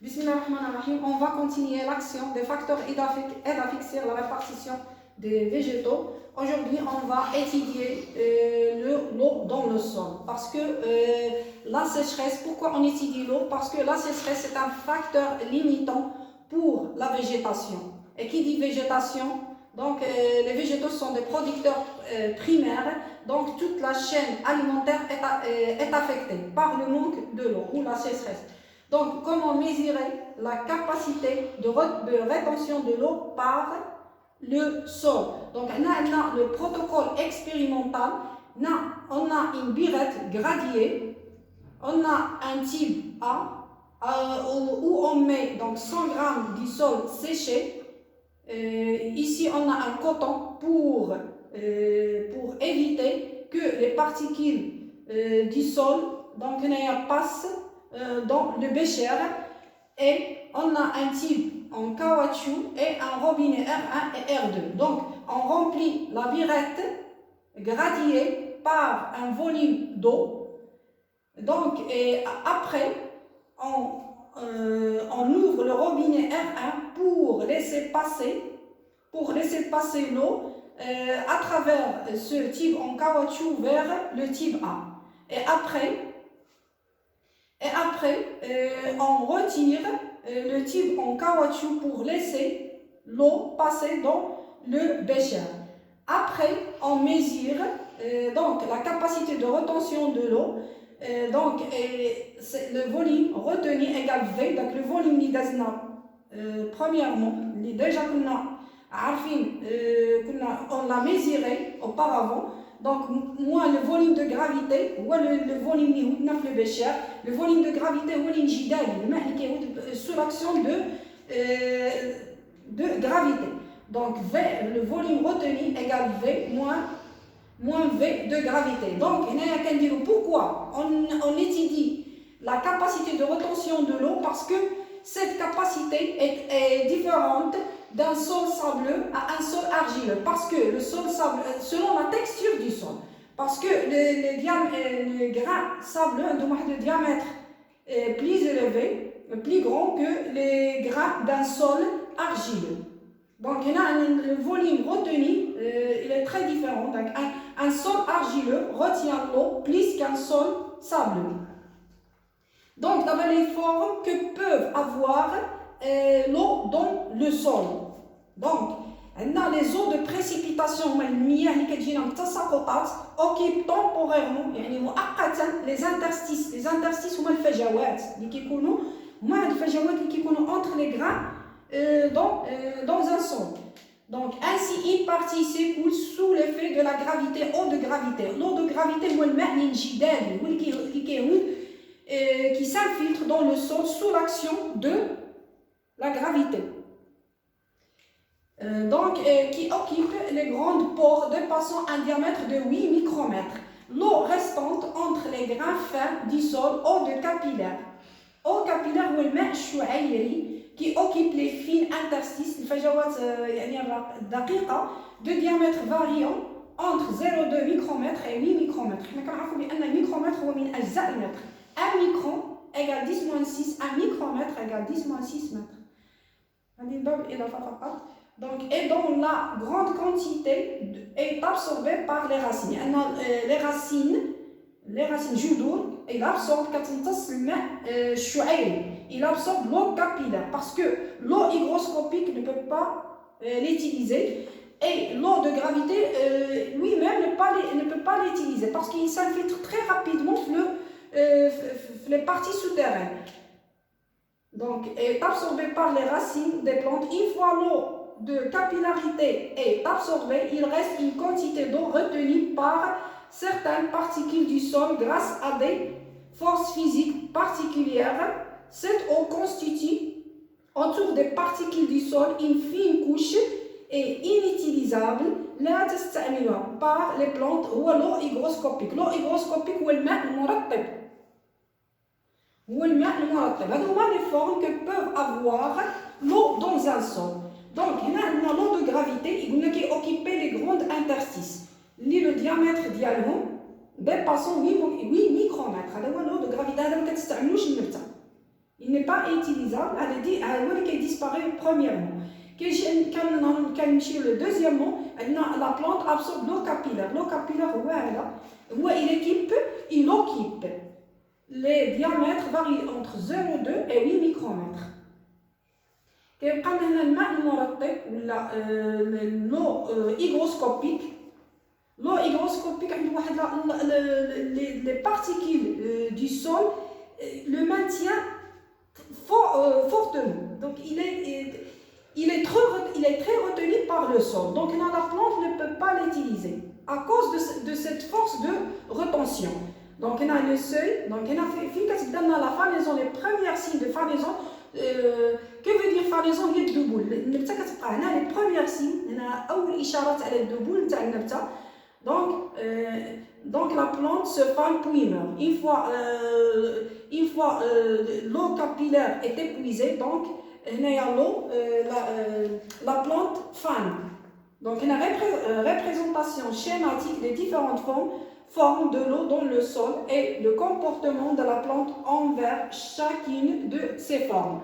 Bismillahirrahmanirrahim. On va continuer l'action des facteurs édaphiques sur la répartition des végétaux. Aujourd'hui, on va étudier l'eau dans le sol. Parce que la sécheresse, pourquoi on étudie l'eau? Parce que la sécheresse est un facteur limitant pour la végétation. Et qui dit végétation? Donc, les végétaux sont des producteurs primaires. Donc, toute la chaîne alimentaire est affectée par le manque de l'eau ou la sécheresse. Donc, comment mesurer la capacité de rétention de l'eau par le sol? Donc, on a le protocole expérimental. On a une birette gradiée. On a un type A où on met donc 100 g du sol séché. Ici, on a un coton pour éviter que les particules du sol passent dans le bécher, et on a un type en caoutchouc et un robinet R1 et R2. Donc, on remplit la birette gradiée par un volume d'eau. Donc, et après, on ouvre le robinet R1 pour laisser passer l'eau à travers ce type en caoutchouc vers le type A. Et après, on retire le type en caoutchouc pour laisser l'eau passer dans le bécher. Après, on mesure donc la capacité de rétention de l'eau. Donc, le volume retenu égale V. Donc, le volume premièrement, déjà on l'a mesuré auparavant. Donc, moi, le volume de gravité, ou le volume de bécher, le volume de gravité, sous l'action de gravité. Donc, V, le volume retenu égale V moins V de gravité. Donc, pourquoi on étudie la capacité de rétention de l'eau? Parce que cette capacité est différente d'un sol sableux à un sol argileux. Parce que le sol sableux, selon la texture du sol, parce que le grain sableux a un diamètre plus élevé, plus grand que les grains d'un sol argileux. Donc, le volume retenu, il est très différent. Donc, un sol argileux retient l'eau plus qu'un sol sableux. Donc, dans les formes que peuvent avoir l'eau dans le sol. Donc, les eaux de précipitation occupent temporairement les interstices. Les interstices sont entre les grains dans un sol. Donc, ainsi, une partie s'écoule sous l'effet de la gravité, eau de gravité. L'eau de gravité, qui s'infiltre dans le sol sous l'action de la gravité. Qui occupe les grandes pores dépassant un diamètre de 8 micromètres. L'eau restante entre les grains fins du sol, eau de capillaire. Eau capillaire ou le qui occupe les fines interstices de diamètre variant entre 0,2 micromètres et 8 micromètres. Un micromètre ou un micron égale 10-6, un micromètre égale 10-6 mètres. Donc, et dont la grande quantité est absorbée par les racines. Les racines judour, il absorbe il absorbe l'eau capillaire parce que l'eau hygroscopique ne peut pas l'utiliser, et l'eau de gravité lui-même ne peut pas l'utiliser parce qu'il s'infiltre très rapidement les parties souterraines. Donc, est absorbé par les racines des plantes. Une fois l'eau de capillarité est absorbée, il reste une quantité d'eau retenue par certaines particules du sol grâce à des forces physiques particulières. Cette eau constitue autour des particules du sol une fine couche et inutilisable par les plantes ou l'eau hygroscopique. L'eau hygroscopique ou le les formes que peuvent avoir l'eau dans un sol. Donc, il y a l'eau de gravité qui occupe les grandes interstices. Le diamètre dialogue dépassant 8 micromètres. L'eau de gravité, Il n'est pas utilisable. Elle disparaît premièrement. Le deuxième mot, la plante absorbe l'eau capillaire. L'eau capillaire, il occupe. Les diamètres varient entre 0,2 et 8 micromètres. L'eau hygroscopique. L'eau hygroscopique, les particules du sol le maintient fortement. Donc il est très retenu par le sol. Donc la plante ne peut pas l'utiliser à cause de cette force de retention. Donc on a le seuil. Donc on a fait la fanaison, les premiers signes de fanaison. Que veut dire fanaison? Il y a deux boules. Les premiers signes. On a أول إشارات على الدبول نتاع النبتة. Donc la plante se fane puis meurt. Une fois l'eau capillaire est épuisée, donc la plante fane. Donc une représentation schématique des différentes formes de l'eau dans le sol et le comportement de la plante envers chacune de ces formes.